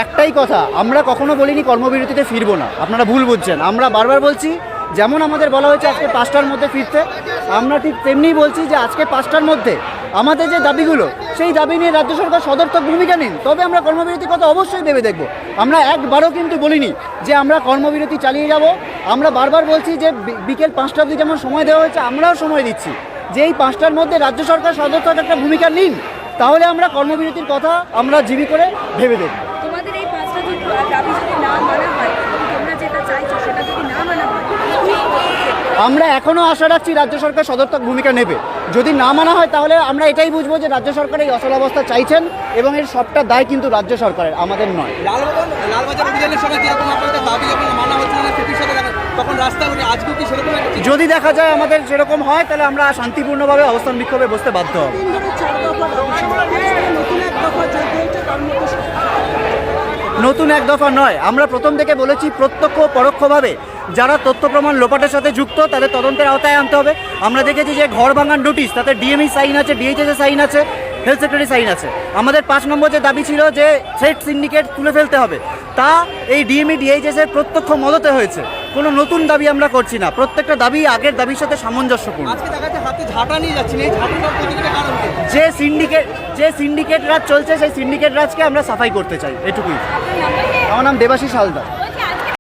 একটাই কথা, আমরা কখনো বলিনি কর্মবিরতিতে ফিরবো না, আপনারা ভুল বুঝছেন। আমরা বারবার বলছি, যেমন আমাদের বলা হয়েছে আজকে 5টার মধ্যে ফিরতে, আমরা ঠিক তেমনিই বলছি যে আজকে 5টার মধ্যে আমাদের যে দাবিগুলো, সেই দাবি নিয়ে রাজ্য সরকার সদর্থক ভূমিকা নিন, তবে আমরা কর্মবিরতির কথা অবশ্যই ভেবে দেখব। আমরা একবারও কিন্তু বলিনি যে আমরা কর্মবিরতি চালিয়ে যাব। আমরা বারবার বলছি যে বিকেল 5টা অবধি যেমন সময় দেওয়া হয়েছে, আমরাও সময় দিচ্ছি যে এই 5টার মধ্যে রাজ্য সরকার সদর্থক একটা ভূমিকা নিন, তাহলে আমরা কর্মবিরতির কথা আমরা জিবি করে ভেবে দেখব। তোমাদের এই 5টা দাবি যদি না মানা হয়, তোমরা যেটা চাইছো সেটা যদি না মানা হয়, আমরা এখনও আশা রাখছি রাজ্য সরকার সদর্থক ভূমিকা নেবে। যদি না মানা হয় তাহলে আমরা এটাই বুঝবো যে রাজ্য সরকার এই অচলাবস্থা চাইছেন এবং এর সবটা দায় কিন্তু রাজ্য সরকারের, আমাদের নয়। লালবাজার অভিযানের সময় যেরকম আপনাদের দাবি যখন মানা হচ্ছে না, সেটির সাথে তখন রাস্তায় আজকেও কি সেরকম? যদি দেখা যায় আমাদের সেরকম হয় তাহলে আমরা শান্তিপূর্ণভাবে অবস্থান বিক্ষোভে বসতে বাধ্য হব। নতুন এক দফা নয়, আমরা প্রথম থেকে বলেছি প্রত্যক্ষ পরোক্ষভাবে যারা তথ্য প্রমাণ লোপাটের সাথে যুক্ত তাদের তদন্তের আওতায় আনতে হবে। আমরা দেখেছি যে ঘর ভাঙার নোটিশ, তাতে ডিএমই সাইন আছে, ডিএইচএস সাইন আছে, হেলথ সেক্রেটারি সাইন আছে। আমাদের 5 নম্বর যে দাবি ছিল যে থ্রেট সিন্ডিকেট তুলে ফেলতে হবে, তা এই ডিএমই ডিএইচএস এর প্রত্যক্ষ মদতে হয়েছে। কোনো নতুন দাবি আমরা করছি না, প্রত্যেকটা দাবি আগের দাবির সাথে সামঞ্জস্যপূর্ণ। আজকে দেখা যাচ্ছে হাতে ঝাঁটা নিয়ে যাচ্ছেন, এই ঝাঁটাটার প্রতিক্রিয়া কারণ কি? যে সিন্ডিকেট রাজ চলছে সেই সিন্ডিকেট রাজকে আমরা সাফাই করতে চাই, এটুকুই। আমার নাম দেবাশিস হালদার।